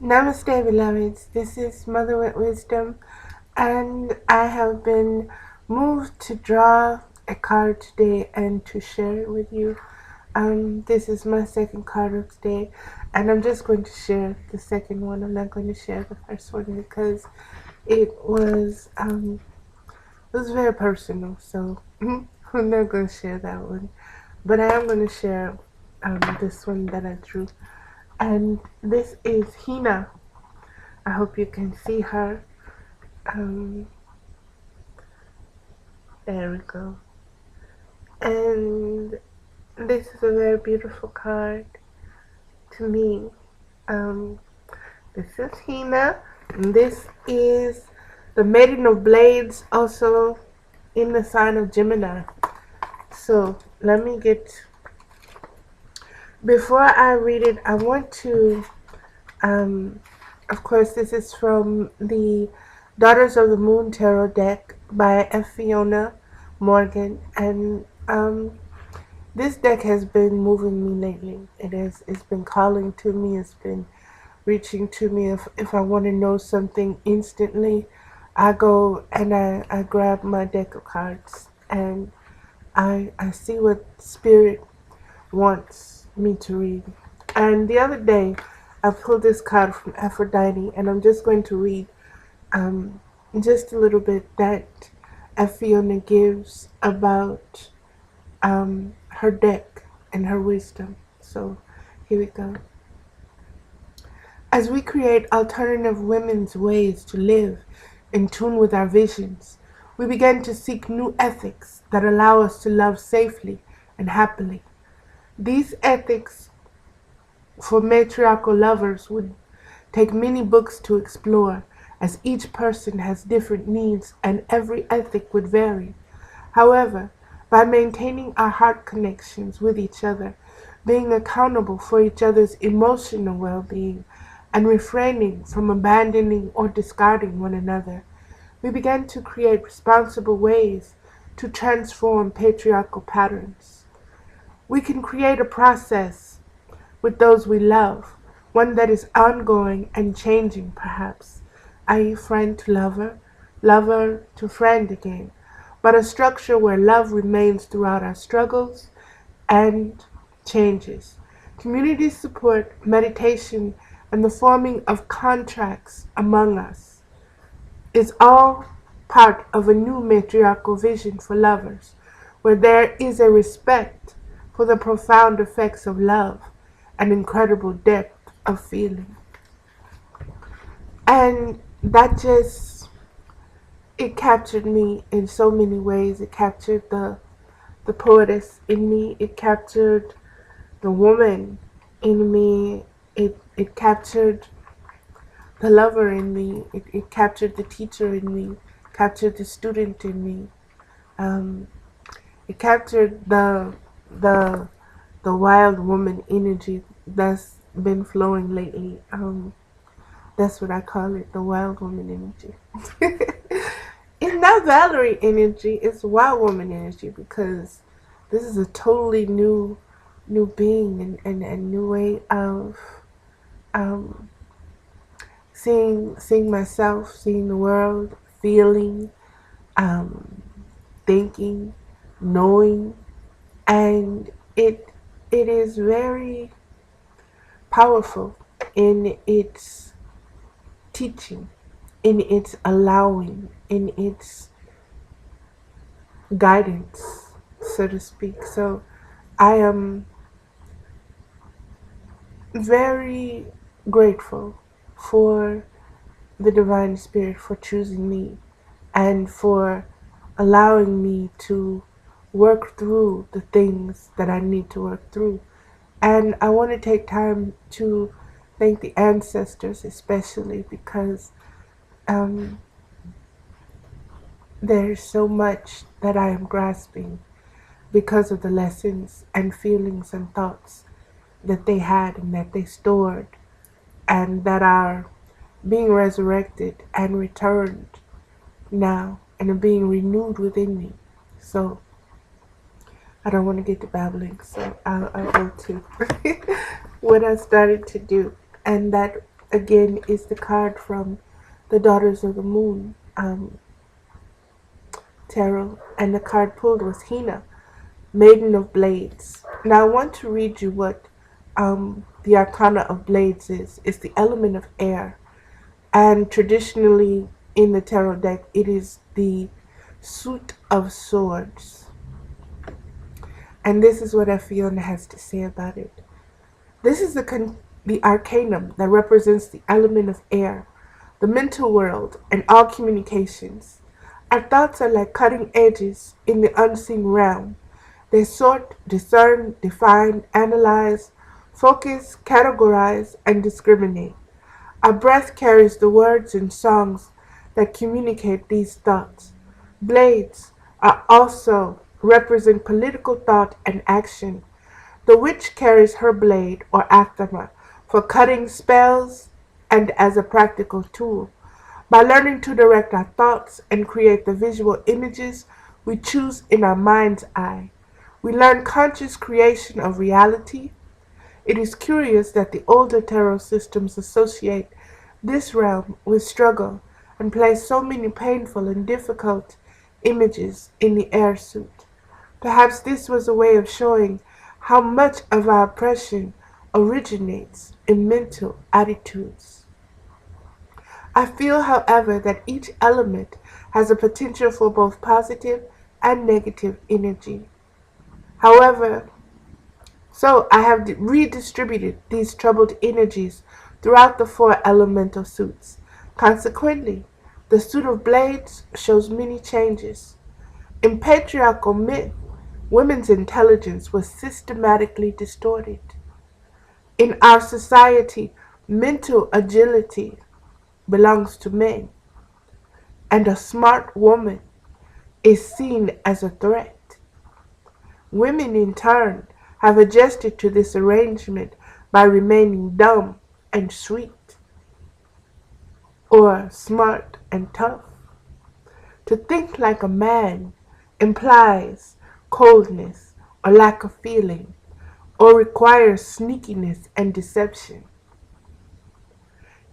Namaste, beloveds. This is Mother with Wisdom, and I have been moved to draw a card today and to share it with you. This is my second card of today, and I'm just going to share the second one. I'm not going to share the first one because it was very personal. So I'm not going to share that one, but I am going to share this one that I drew, and this is Hina. I hope you can see her. Um, there we go. And this is a very beautiful card to me. Um, this is Hina, and this is the Maiden of Blades, also in the sign of Gemini. So let me before I read it, I want to, of course, this is from the Daughters of the Moon Tarot deck by FFIONA Morgan, and this deck has been moving me lately. It's been calling to me. It's been reaching to me. If I want to know something instantly, I go and I grab my deck of cards and I see what Spirit wants me to read. And the other day, I pulled this card from Aphrodite, and I'm just going to read um, just a little bit that Fiona gives about her deck and her wisdom. So here we go. As we create alternative women's ways to live in tune with our visions, we begin to seek new ethics that allow us to love safely and happily. These ethics for matriarchal lovers would take many books to explore, as each person has different needs and every ethic would vary. However, by maintaining our heart connections with each other, being accountable for each other's emotional well-being, and refraining from abandoning or discarding one another, we began to create responsible ways to transform patriarchal patterns. We can create a process with those we love, one that is ongoing and changing perhaps, i.e. friend to lover, lover to friend again, but a structure where love remains throughout our struggles and changes. Community support, meditation, and the forming of contracts among us is all part of a new matriarchal vision for lovers, where there is a respect for the profound effects of love and incredible depth of feeling. And that it captured me in so many ways. It captured the poetess in me. It captured the woman in me. It captured the lover in me. It captured the teacher in me. Captured the student in me. Um, it captured the the wild woman energy that's been flowing lately. That's what I call it, the wild woman energy. It's not Valerie energy, it's wild woman energy, because this is a totally new being and new way of um, seeing myself, seeing the world, feeling, um, thinking, knowing, and it is very powerful in its teaching, in its allowing, in its guidance, so to speak. So I am very grateful for the Divine Spirit for choosing me and for allowing me to work through the things that I need to work through. And I want to take time to thank the ancestors, especially because um, there's so much that I am grasping because of the lessons and feelings and thoughts that they had and that they stored and that are being resurrected and returned now and are being renewed within me. So I don't want to get to babbling, so I'll go to what I started to do. And that again is the card from the Daughters of the Moon tarot, and the card pulled was Hina, Maiden of Blades. Now I want to read you what the Arcana of Blades is. It's the element of air, and traditionally in the tarot deck, it is the suit of swords. And this is what FFIONA has to say about it. This is the arcanum that represents the element of air, the mental world, and all communications. Our thoughts are like cutting edges in the unseen realm. They sort, discern, define, analyze, focus, categorize, and discriminate. Our breath carries the words and songs that communicate these thoughts. Blades are also represent political thought and action. The witch carries her blade or athama for cutting spells and as a practical tool. By learning to direct our thoughts and create the visual images we choose in our mind's eye, we learn conscious creation of reality. It is curious that the older tarot systems associate this realm with struggle and place so many painful and difficult images in the air suit. Perhaps this was a way of showing how much of our oppression originates in mental attitudes. I feel, however, that each element has a potential for both positive and negative energy. However, so I have redistributed these troubled energies throughout the four elemental suits. Consequently, the suit of blades shows many changes. In patriarchal myth, women's intelligence was systematically distorted. In our society, mental agility belongs to men, and a smart woman is seen as a threat. Women, in turn, have adjusted to this arrangement by remaining dumb and sweet, or smart and tough. To think like a man implies coldness or lack of feeling, or requires sneakiness and deception.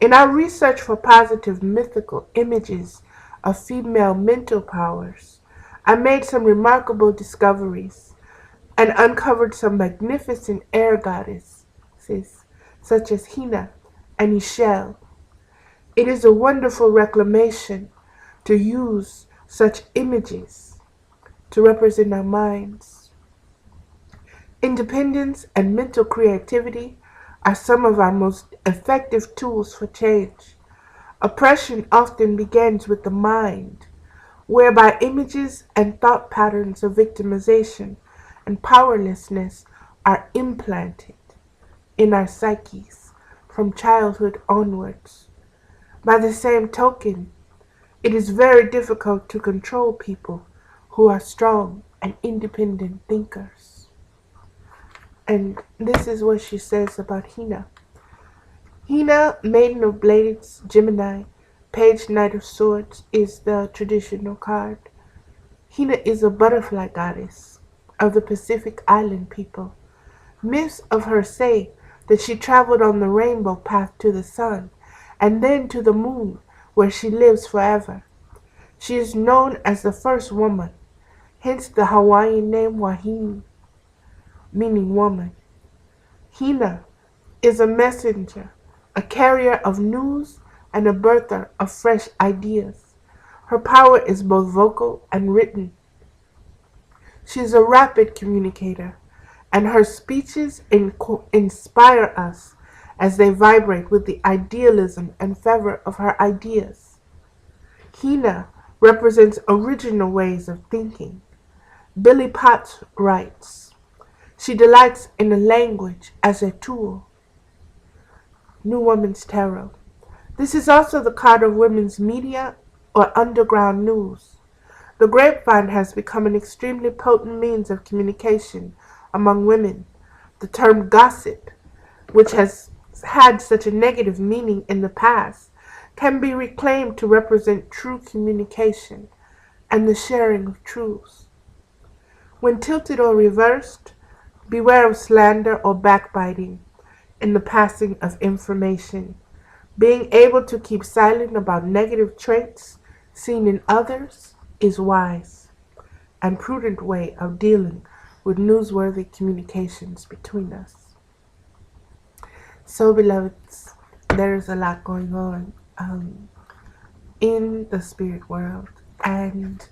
In our research for positive mythical images of female mental powers, I made some remarkable discoveries and uncovered some magnificent air goddesses such as Hina and Ishel. It is a wonderful reclamation to use such images to represent our minds. Independence and mental creativity are some of our most effective tools for change. Oppression often begins with the mind, whereby images and thought patterns of victimization and powerlessness are implanted in our psyches from childhood onwards. By the same token, it is very difficult to control people who are strong and independent thinkers. And this is what she says about Hina. Hina, Maiden of Blades, Gemini, Page Knight of Swords is the traditional card. Hina is a butterfly goddess of the Pacific Island people. Myths of her say that she traveled on the rainbow path to the sun and then to the moon, where she lives forever. She is known as the first woman, hence the Hawaiian name Wahine, meaning woman. Hina is a messenger, a carrier of news, and a birther of fresh ideas. Her power is both vocal and written. She is a rapid communicator, and her speeches inspire us as they vibrate with the idealism and fervor of her ideas. Hina represents original ways of thinking. Billy Potts writes, "She delights in a language as a tool." New Woman's Tarot. This is also the card of women's media or underground news. The grapevine has become an extremely potent means of communication among women. The term gossip, which has had such a negative meaning in the past, can be reclaimed to represent true communication and the sharing of truths. When tilted or reversed, beware of slander or backbiting in the passing of information. Being able to keep silent about negative traits seen in others is wise and prudent way of dealing with newsworthy communications between us. So, beloveds, there is a lot going on in the spirit world, and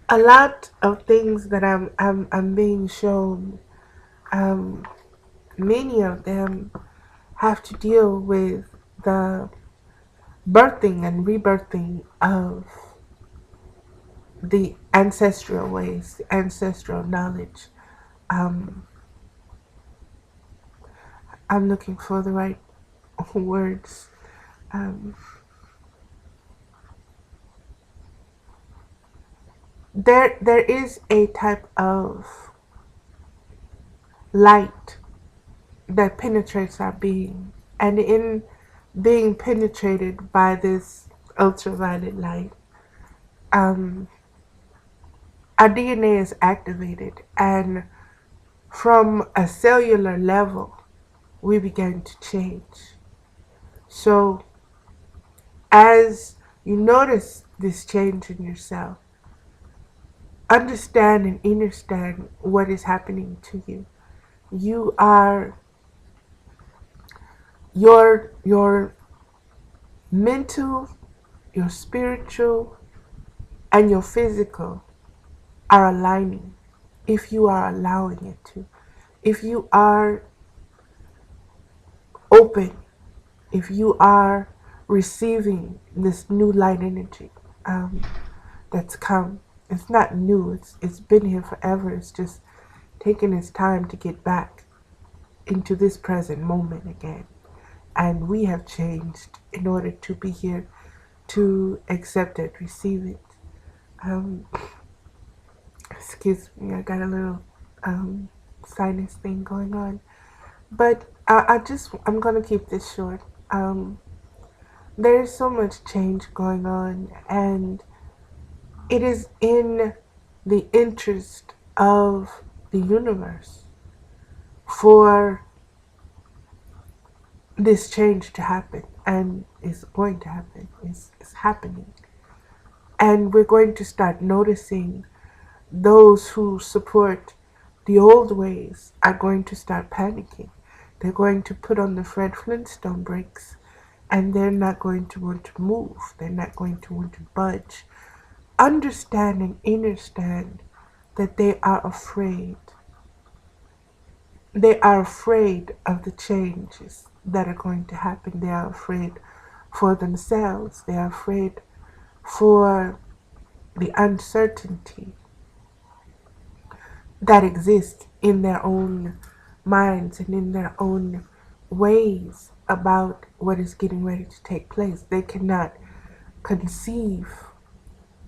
a lot of things that I'm being shown. Um, Many of them have to deal with the birthing and rebirthing of the ancestral ways, the ancestral knowledge. Um, I'm looking for the right words. Um, there is a type of light that penetrates our being, and in being penetrated by this ultraviolet light, um, our DNA is activated, and from a cellular level, we begin to change. So, as you notice this change in yourself, understand and understand what is happening to you. You are your mental, your spiritual, and your physical are aligning if you are allowing it to. If you are open, if you are receiving this new light energy that's come. It's not new, it's been here forever. It's just taking its time to get back into this present moment again. And we have changed in order to be here to accept it, receive it. Um, Excuse me, I got a little sinus thing going on. But I'm going to keep this short. There is so much change going on, and it is in the interest of the universe for this change to happen, and it's going to happen. It's happening. And we're going to start noticing those who support the old ways are going to start panicking. They're going to put on the Fred Flintstone brakes, and they're not going to want to move. They're not going to want to budge. Understand and understand that they are afraid. They are afraid of the changes that are going to happen. They are afraid for themselves. They are afraid for the uncertainty that exists in their own minds and in their own ways about what is getting ready to take place. They cannot conceive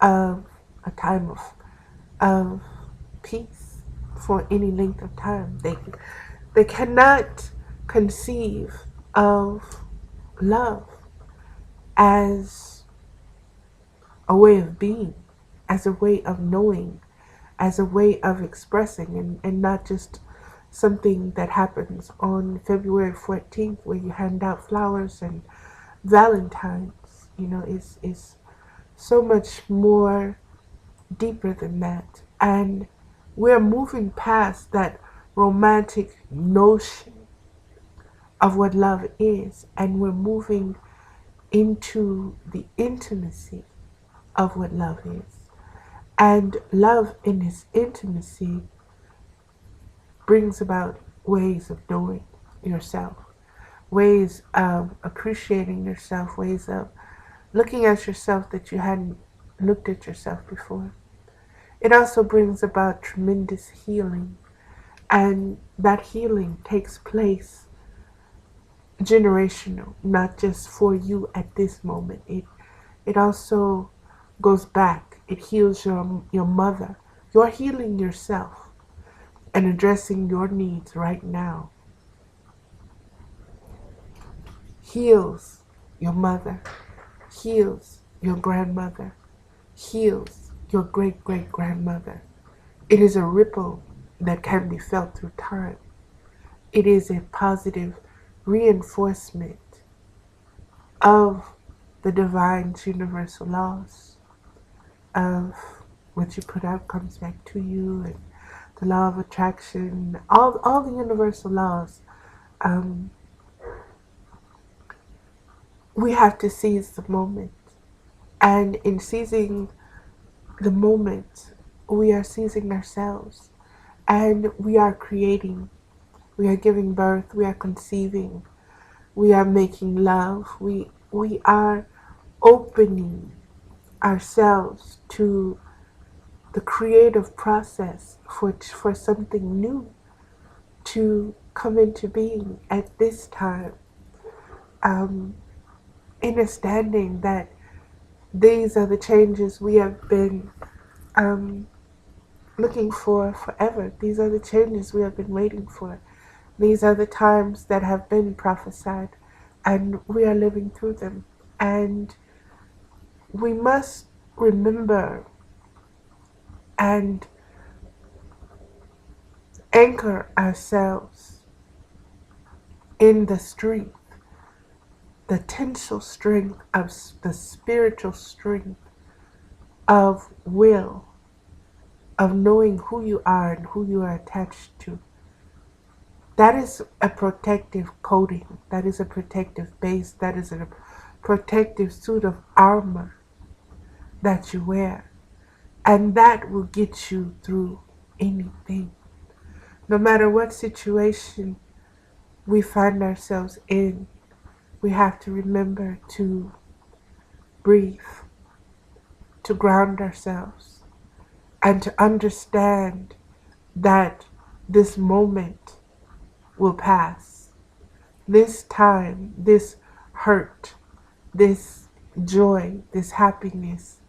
of a time of peace for any length of time. They cannot conceive of love as a way of being, as a way of knowing, as a way of expressing, and not just something that happens on February 14th where you hand out flowers and Valentine's. Is so much more deeper than that. And we're moving past that romantic notion of what love is, and we're moving into the intimacy of what love is. And love in its intimacy brings about ways of knowing yourself, ways of appreciating yourself, ways of looking at yourself that you hadn't looked at yourself before. It also brings about tremendous healing, and that healing takes place generational, not just for you at this moment. It also goes back. It heals your mother. You're healing yourself and addressing your needs right now. Heals your mother, heals your grandmother, heals your great-great-grandmother. It is a ripple that can be felt through time. It is a positive reinforcement of the divine's universal laws of what you put out comes back to you, and the law of attraction, all the universal laws. Um, we have to seize the moment. And in seizing the moment, we are seizing ourselves. And we are creating. We are giving birth. We are conceiving. We are making love. We are opening ourselves to the creative process for something new to come into being at this time. Understanding that these are the changes we have been um, looking for forever. These are the changes we have been waiting for. These are the times that have been prophesied, and we are living through them. And we must remember and anchor ourselves in the strength, the tensile strength of the spiritual strength of will, of knowing who you are and who you are attached to. That is a protective coating. That is a protective base. That is a protective suit of armor that you wear. And that will get you through anything. No matter what situation we find ourselves in, we have to remember to breathe, to ground ourselves, and to understand that this moment will pass. This time, this hurt, this joy, this happiness,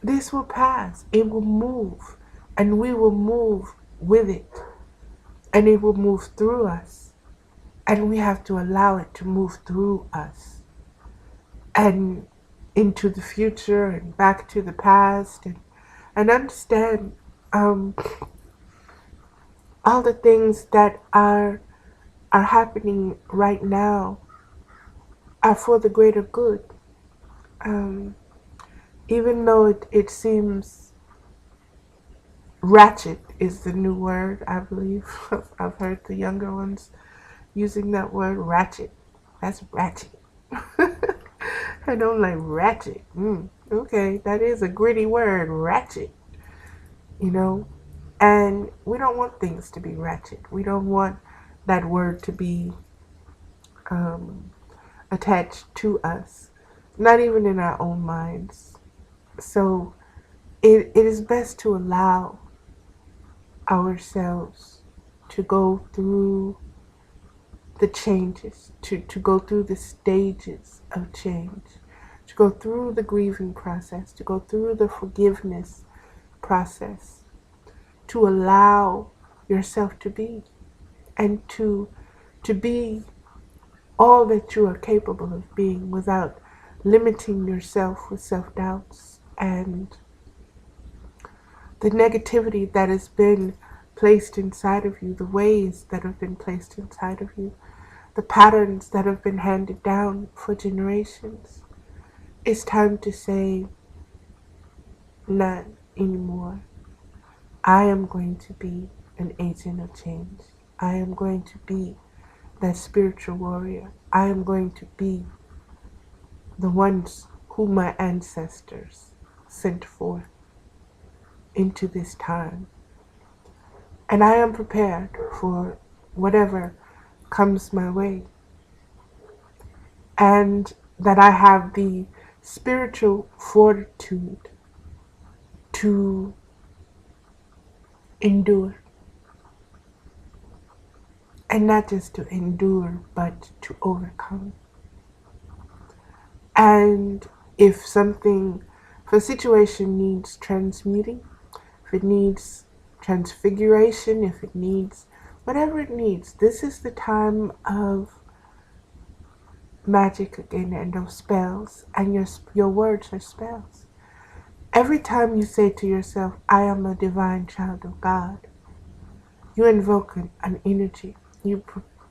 this will pass. It will move, and we will move with it, and it will move through us, and we have to allow it to move through us and into the future and back to the past, and understand all the things that are happening right now are for the greater good. Um, Even though it seems ratchet is the new word, I believe. I've heard the younger ones using that word, ratchet. That's ratchet. I don't like ratchet. Okay, that is a gritty word, ratchet. You know? And we don't want things to be ratchet. We don't want that word to be attached to us, not even in our own minds. So it is best to allow ourselves to go through the changes, to go through the stages of change, to go through the grieving process, to go through the forgiveness process, to allow yourself to be, and to be all that you are capable of being without limiting yourself with self-doubts and the negativity that has been placed inside of you, the ways that have been placed inside of you, the patterns that have been handed down for generations. It's time to say, not anymore. I am going to be an agent of change. I am going to be that spiritual warrior. I am going to be the ones who my ancestors sent forth into this time. And I am prepared for whatever comes my way. And that I have the spiritual fortitude to endure. And not just to endure, but to overcome. And if a situation needs transmuting, if it needs transfiguration, if it needs whatever it needs, this is the time of magic again and of spells, and your words are spells. Every time you say to yourself, I am a divine child of God, you invoke an energy. You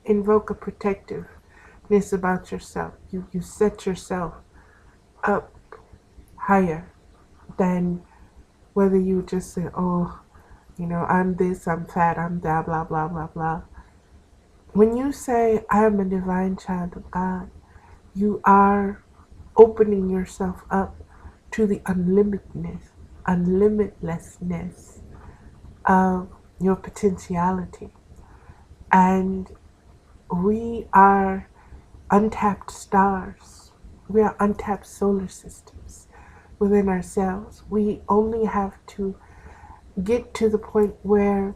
invoke a protective about yourself. You set yourself up higher than whether you just say, oh, I'm this, I'm fat, I'm that, blah, blah, blah, blah. When you say, I am a divine child of God, you are opening yourself up to the unlimitlessness of your potentiality. And we are untapped stars. We are untapped solar systems within ourselves. We only have to get to the point where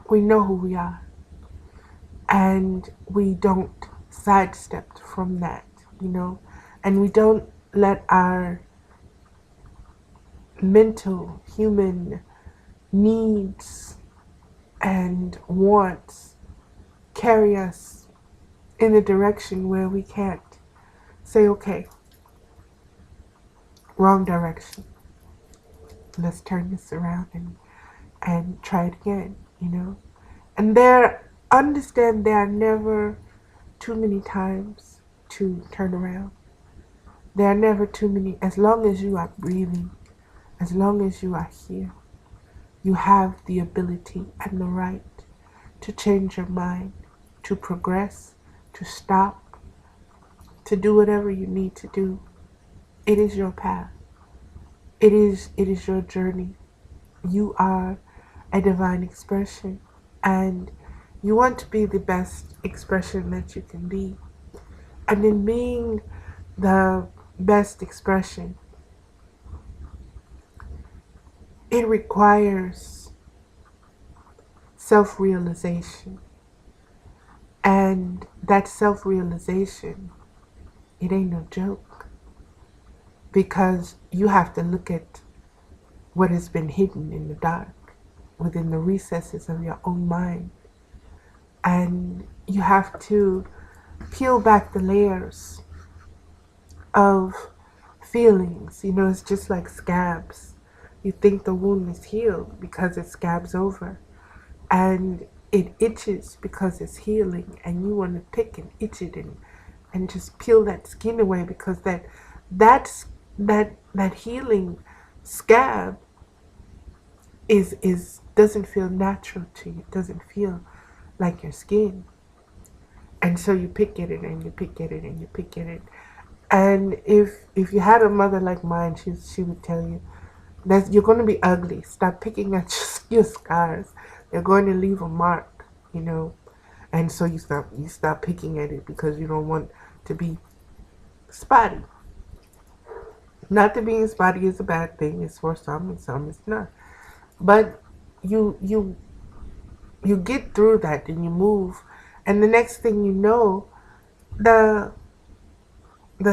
we know who we are and we don't sidestep from that, and we don't let our mental human needs and wants carry us in a direction where we can't say, okay, wrong direction. Let's turn this around and try it again. And understand there are never too many times to turn around. There are never too many. As long as you are breathing, as long as you are here, you have the ability and the right to change your mind, to progress, to stop, to do whatever you need to do. It is your path. It is your journey. You are a divine expression, and you want to be the best expression that you can be. And in being the best expression, it requires self-realization. And that self-realization, it ain't no joke, because you have to look at what has been hidden in the dark within the recesses of your own mind. And you have to peel back the layers of feelings. It's just like scabs. You think the wound is healed because it scabs over, and it itches because it's healing, and you want to pick and itch it and just peel that skin away, because that healing scab is doesn't feel natural to you. It doesn't feel like your skin. And so you pick at it and you pick at it and you pick at it. And if you had a mother like mine, she would tell you that you're going to be ugly. Stop picking at your scars. They're going to leave a mark, And so you stop picking at it because you don't want to be spotty. Not that being spotty is a bad thing. It's for some and some it's not. But you get through that and you move, and the next thing you know, the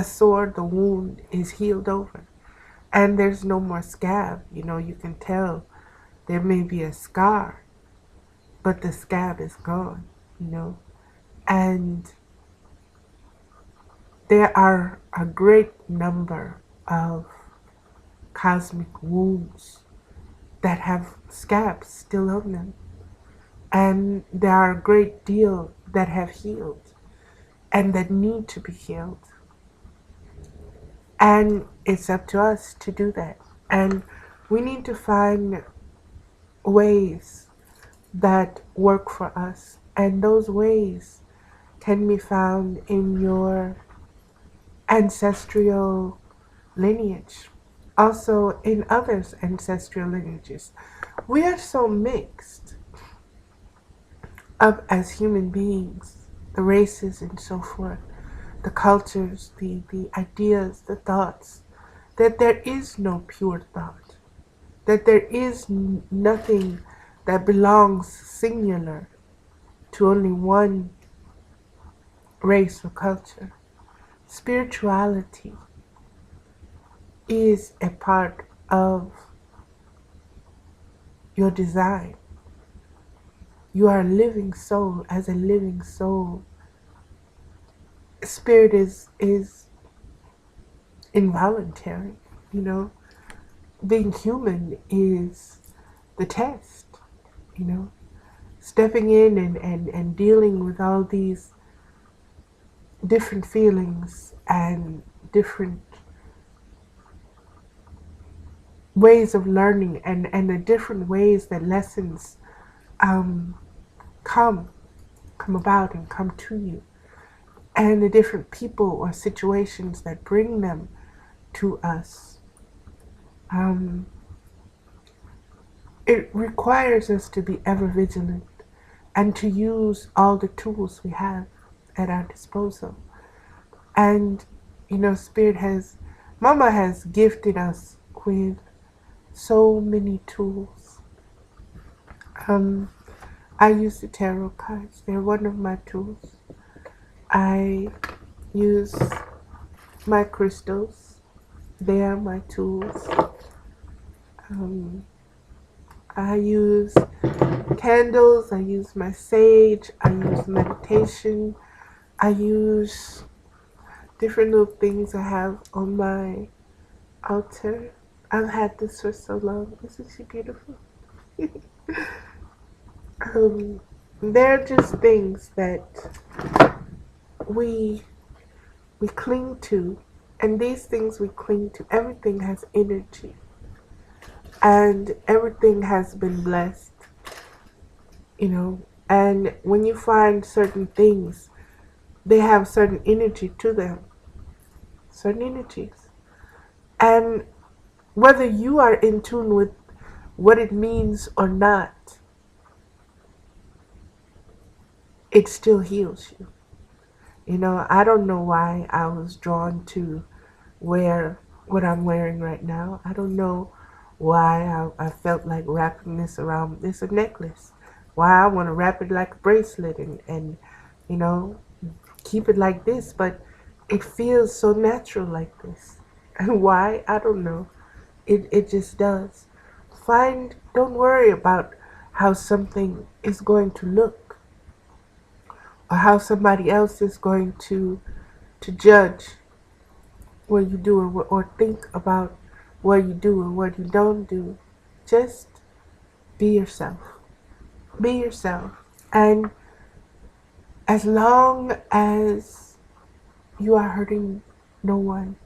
sore, the wound is healed over, and there's no more scab. You can tell there may be a scar, but the scab is gone. And there are a great number of cosmic wounds that have scabs still on them. And there are a great deal that have healed and that need to be healed. And it's up to us to do that. And we need to find ways that work for us. And those ways can be found in your ancestral lineage, also in others' ancestral lineages. We are so mixed up as human beings, the races and so forth, the cultures, the ideas, the thoughts, that there is no pure thought, that there is nothing that belongs singular to only one race or culture. Spirituality is a part of your design. You are a living soul. As a living soul, spirit is involuntary. Being human is the test. Stepping in and dealing with all these different feelings and different ways of learning, and the different ways that lessons um, come about and come to you, and the different people or situations that bring them to us. Um, it requires us to be ever vigilant and to use all the tools we have at our disposal. And, Mama has gifted us with so many tools. Um, I use the tarot cards, they're one of my tools. I use my crystals, they are my tools. Um, I use candles, I use my sage, I use meditation, I use different little things I have on my altar. I've had this for so long. Isn't she beautiful? um, they're just things that we we cling to, and these things we cling to, everything has energy, and everything has been blessed, And when you find certain things, they have certain energy to them, certain energies, and whether you are in tune with what it means or not, it still heals you. I don't know why I was drawn to wear what I'm wearing right now. I don't know why I felt like wrapping this around. It's a necklace. Why I want to wrap it like a bracelet and you know, keep it like this, but it feels so natural like this. And why? I don't know. It just does. Don't worry about how something is going to look or how somebody else is going to judge what you do, or think about what you do or what you don't do. Just be yourself. Be yourself. And as long as you are hurting no one,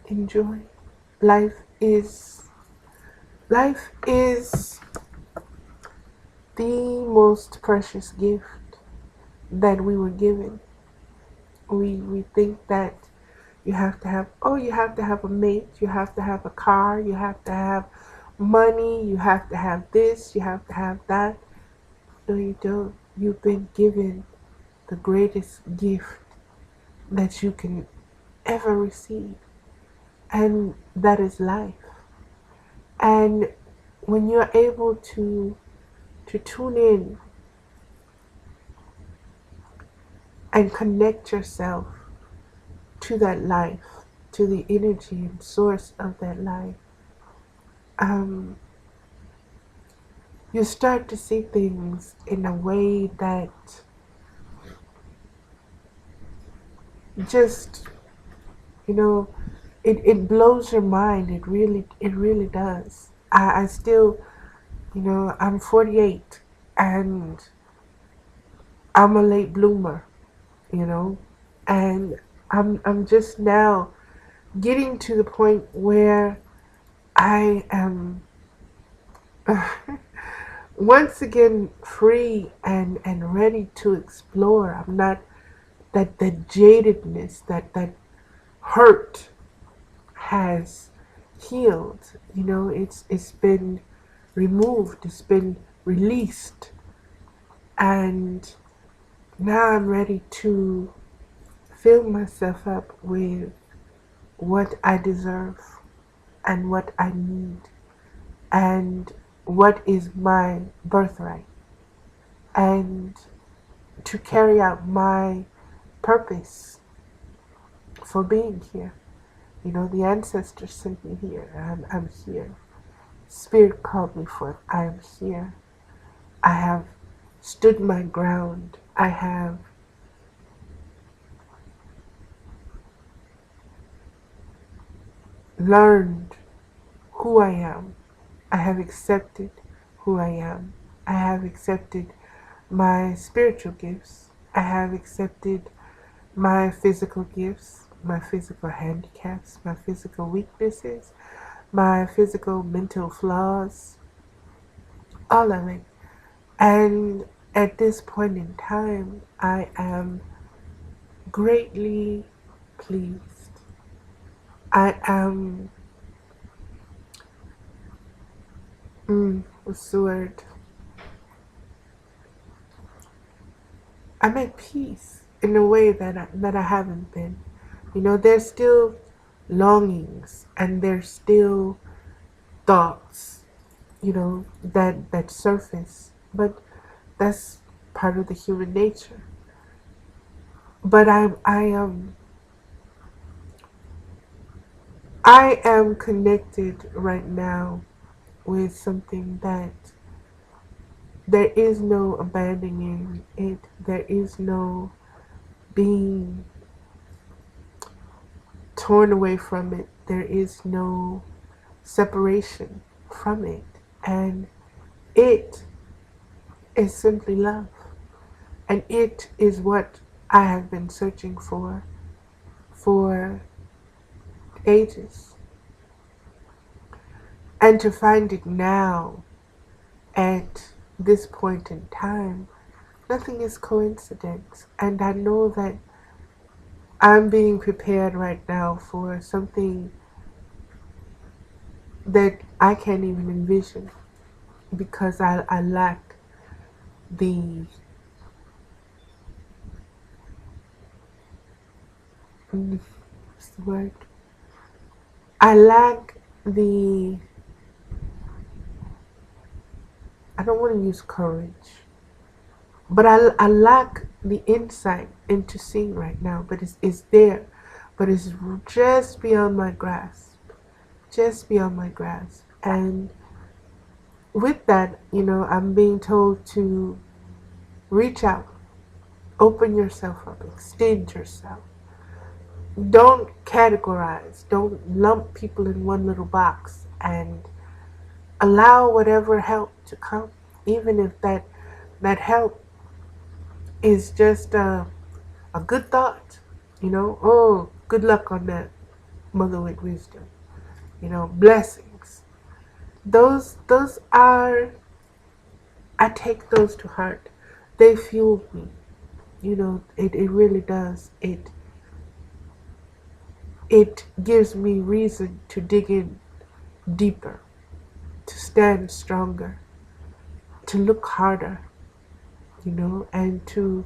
enjoy. Life is life is the most precious gift that we were given. We think that you have to have a mate, you have to have a car, you have to have money, you have to have this, you have to have that. No, you don't. You've been given the greatest gift that you can ever receive, and that is life. And when you're able to tune in and connect yourself to that life, to the energy and source of that life, um, you start to see things in a way that just, you know, it blows your mind. It really does. I still, I'm 48 and I'm a late bloomer, and I'm just now getting to the point where I am once again free and ready to explore. I'm not that jadedness, that hurt has healed. It's been removed, it's been released, and now I'm ready to fill myself up with what I deserve and what I need and what is my birthright, and to carry out my purpose for being here. The ancestors sent me here. I'm here. Spirit called me forth. I am here. I have stood my ground. I have learned who I am. I have accepted who I am. I have accepted my spiritual gifts. I have accepted my physical gifts, my physical handicaps, my physical weaknesses, my physical mental flaws, all of it. And at this point in time, I am greatly pleased. I am, what's the word? I'm at peace in a way that I haven't been. There's still longings and there's still thoughts, that surface. But that's part of the human nature. But I am connected right now with something that there is no abandoning it. There is no being torn away from it. There is no separation from it. And it is simply love. And it is what I have been searching for ages. And to find it now at this point in time, nothing is coincidence. And I know that I'm being prepared right now for something that I can't even envision because I lack the what's the word? I lack the I don't want to use courage, but I lack the insight into seeing right now. But it's there, but it's just beyond my grasp, just beyond my grasp. And with that, I'm being told to reach out, open yourself up, extend yourself. Don't categorize, don't lump people in one little box, and allow whatever help to come, even if that help is just a good thought. Oh, good luck on that, mother with wisdom. Blessings. Those are, I take those to heart. They fuel me. It really does. It gives me reason to dig in deeper, to stand stronger, to look harder, and to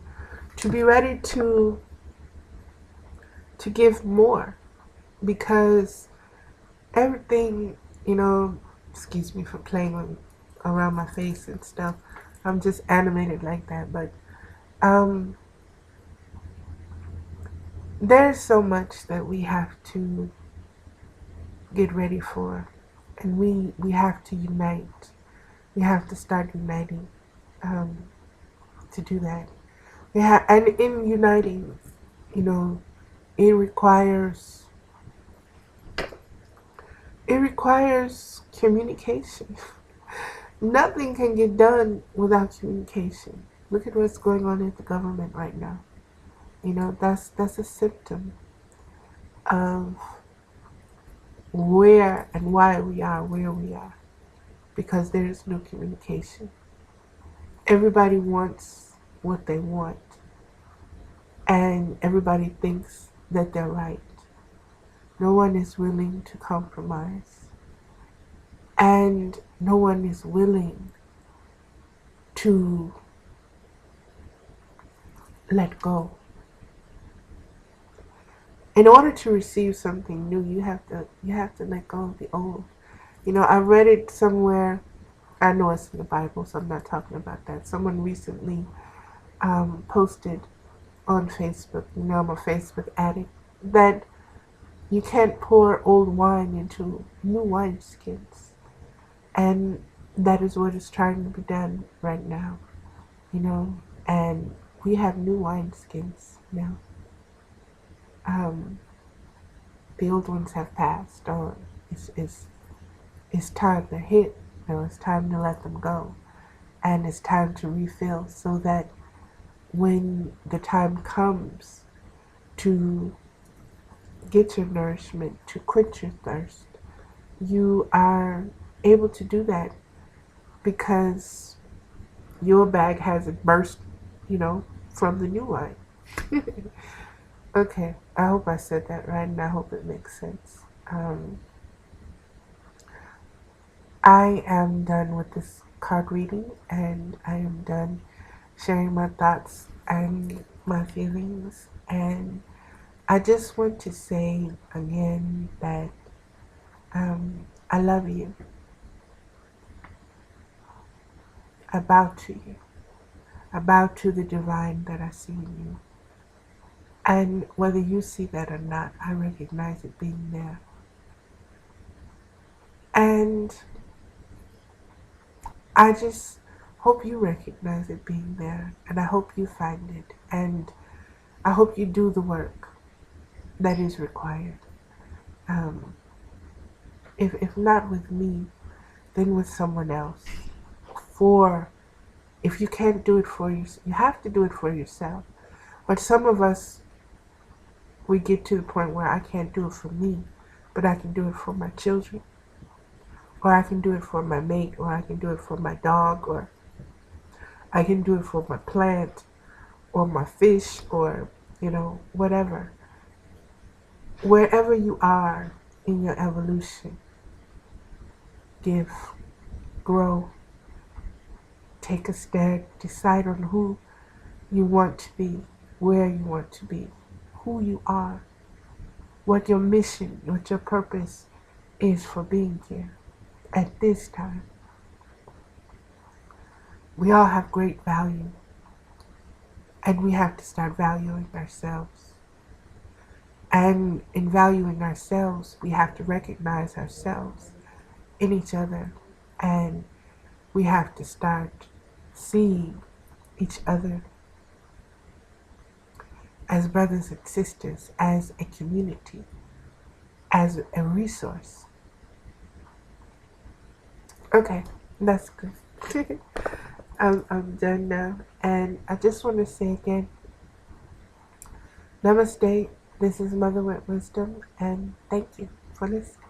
be ready to give more, because everything, excuse me for playing around my face and stuff. I'm just animated like that, but there's so much that we have to get ready for, and we have to unite. We have to start uniting to do that. And in uniting, it requires communication. Nothing can get done without communication. Look at what's going on in the government right now. That's a symptom of where and why we are where we are, because there is no communication. Everybody wants what they want, and everybody thinks that they're right. No one is willing to compromise, and no one is willing to let go. In order to receive something new, you have to let go of the old. I read it somewhere. I know it's in the Bible, so I'm not talking about that. Someone recently posted on Facebook. I'm a Facebook addict. That you can't pour old wine into new wineskins, and that is what is trying to be done right now. And we have new wineskins now. The old ones have passed on. It's time to hit. It's time to let them go. and it's time to refill, so that when the time comes to get your nourishment, to quench your thirst, you are able to do that because your bag hasn't burst, from the new wine. Okay, I hope I said that right, and I hope it makes sense. I am done with this card reading, and I am done sharing my thoughts and my feelings. And I just want to say again that I love you. I bow to you. I bow to the divine that I see in you. And whether you see that or not, I recognize it being there. And I just hope you recognize it being there. And I hope you find it. And I hope you do the work that is required. If not with me, then with someone else. For if you can't do it for yourself, you have to do it for yourself. But some of us, we get to the point where I can't do it for me, but I can do it for my children, or I can do it for my mate, or I can do it for my dog, or I can do it for my plant, or my fish, or, whatever. Wherever you are in your evolution, give, grow, take a stand, decide on who you want to be, where you want to be, who you are, what your mission, what your purpose is for being here at this time. We all have great value, and we have to start valuing ourselves. And in valuing ourselves, we have to recognize ourselves in each other, and we have to start seeing each other as brothers and sisters, as a community, as a resource. Okay, that's good. I'm done now, and I just want to say again, Namaste. This is Mother with Wisdom, and thank you for listening.